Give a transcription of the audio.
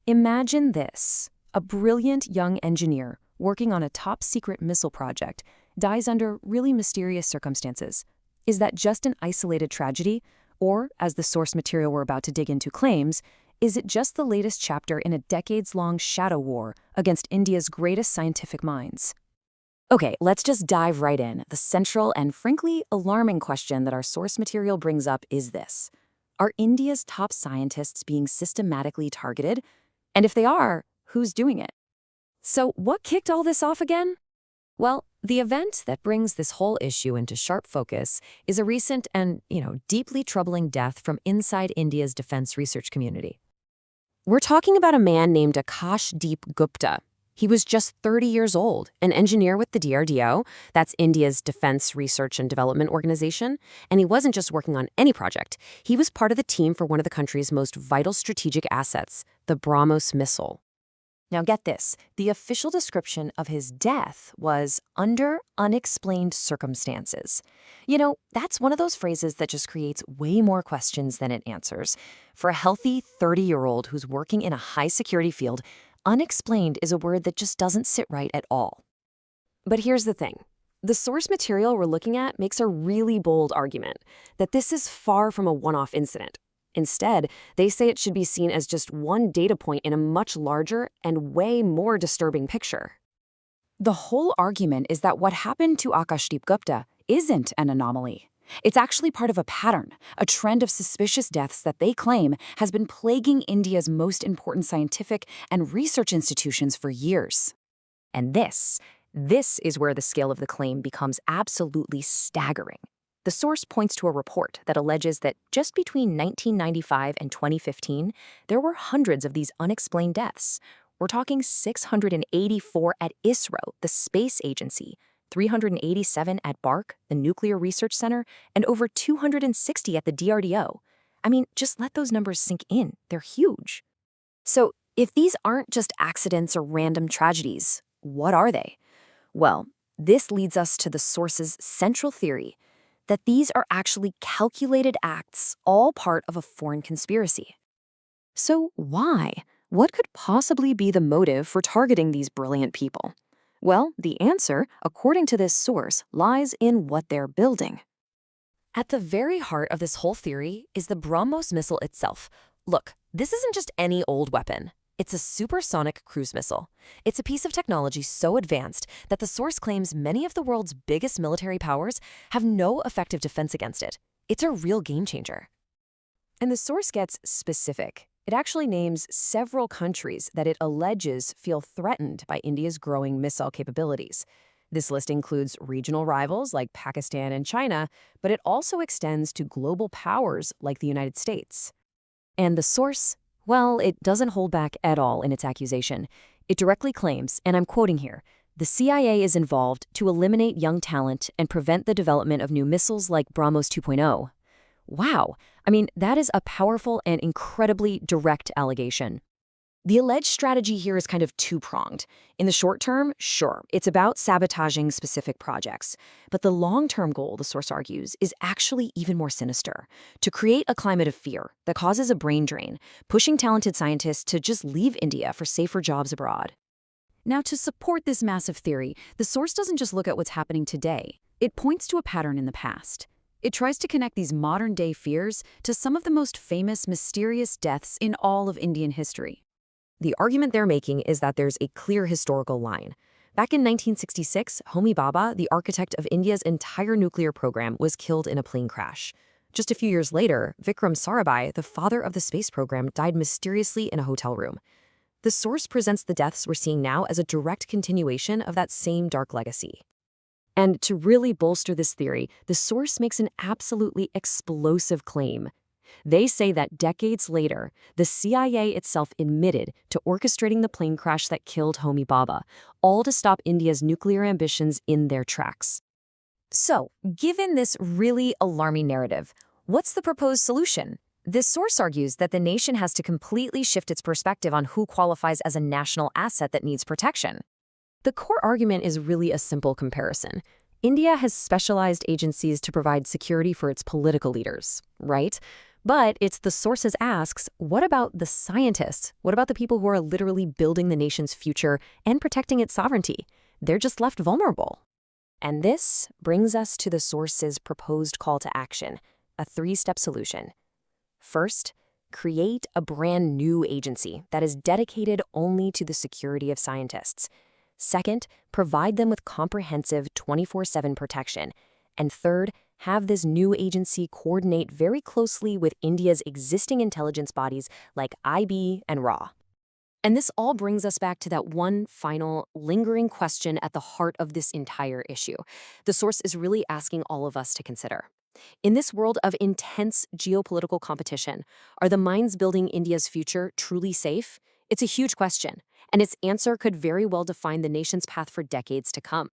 Imagine this. A brilliant young engineer working on a top-secret missile project dies under really mysterious circumstances. Is that just an isolated tragedy? Or, as the source material we're about to dig into claims, is it just the latest chapter in a decades-long shadow war against India's greatest scientific minds? Okay, let's just dive right in. The central and frankly alarming question that our source material brings up is this. Are India's top scientists being systematically targeted? And if they are, who's doing it? So what kicked all this off again? Well, the event that brings this whole issue into sharp focus is a recent and, deeply troubling death from inside India's defense research community. We're talking about a man named Akashdeep Gupta. He was just 30 years old, an engineer with the DRDO, that's India's Defense Research and Development Organization, and he wasn't just working on any project. He was part of the team for one of the country's most vital strategic assets, the BrahMos missile. Now get this, the official description of his death was under unexplained circumstances. That's one of those phrases that just creates way more questions than it answers. For a healthy 30-year-old who's working in a high-security field, unexplained is a word that just doesn't sit right at all. But here's the thing. The source material we're looking at makes a really bold argument that this is far from a one-off incident. Instead, they say it should be seen as just one data point in a much larger and way more disturbing picture. The whole argument is that what happened to Akashdeep Gupta isn't an anomaly. It's actually part of a pattern, a trend of suspicious deaths that they claim has been plaguing India's most important scientific and research institutions for years. And this is where the scale of the claim becomes absolutely staggering. The source points to a report that alleges that just between 1995 and 2015, there were hundreds of these unexplained deaths. We're talking 684 at ISRO, the space agency, 387 at BARC, the Nuclear Research Center, and over 260 at the DRDO. I mean, just let those numbers sink in. They're huge. So, if these aren't just accidents or random tragedies, what are they? Well, this leads us to the source's central theory that these are actually calculated acts, all part of a foreign conspiracy. So why? What could possibly be the motive for targeting these brilliant people? Well, the answer, according to this source, lies in what they're building. At the very heart of this whole theory is the BrahMos missile itself. Look, this isn't just any old weapon. It's a supersonic cruise missile. It's a piece of technology so advanced that the source claims many of the world's biggest military powers have no effective defense against it. It's a real game changer. And the source gets specific. It actually names several countries that it alleges feel threatened by India's growing missile capabilities. This list includes regional rivals like Pakistan and China, but it also extends to global powers like the United States. And the source? Well, it doesn't hold back at all in its accusation. It directly claims, and I'm quoting here, the CIA is involved to eliminate young talent and prevent the development of new missiles like BrahMos 2.0. Wow, I mean, that is a powerful and incredibly direct allegation. The alleged strategy here is kind of two-pronged. In the short term, sure, it's about sabotaging specific projects. But the long-term goal, the source argues, is actually even more sinister: to create a climate of fear that causes a brain drain, pushing talented scientists to just leave India for safer jobs abroad. Now, to support this massive theory, the source doesn't just look at what's happening today. It points to a pattern in the past. It tries to connect these modern-day fears to some of the most famous, mysterious deaths in all of Indian history. The argument they're making is that there's a clear historical line. Back in 1966, Homi Bhabha, the architect of India's entire nuclear program, was killed in a plane crash. Just a few years later, Vikram Sarabhai, the father of the space program, died mysteriously in a hotel room. The source presents the deaths we're seeing now as a direct continuation of that same dark legacy. And to really bolster this theory, the source makes an absolutely explosive claim. They say that decades later, the CIA itself admitted to orchestrating the plane crash that killed Homi Bhabha, all to stop India's nuclear ambitions in their tracks. So, given this really alarming narrative, what's the proposed solution? This source argues that the nation has to completely shift its perspective on who qualifies as a national asset that needs protection. The core argument is really a simple comparison. India has specialized agencies to provide security for its political leaders, right? But it's the sources asks, what about the scientists? What about the people who are literally building the nation's future and protecting its sovereignty? They're just left vulnerable. And this brings us to the source's proposed call to action, a three-step solution. First, create a brand new agency that is dedicated only to the security of scientists. Second, provide them with comprehensive 24/7 protection. And third, have this new agency coordinate very closely with India's existing intelligence bodies like IB and RAW. And this all brings us back to that one final, lingering question at the heart of this entire issue. The source is really asking all of us to consider. In this world of intense geopolitical competition, are the minds building India's future truly safe? It's a huge question, and its answer could very well define the nation's path for decades to come.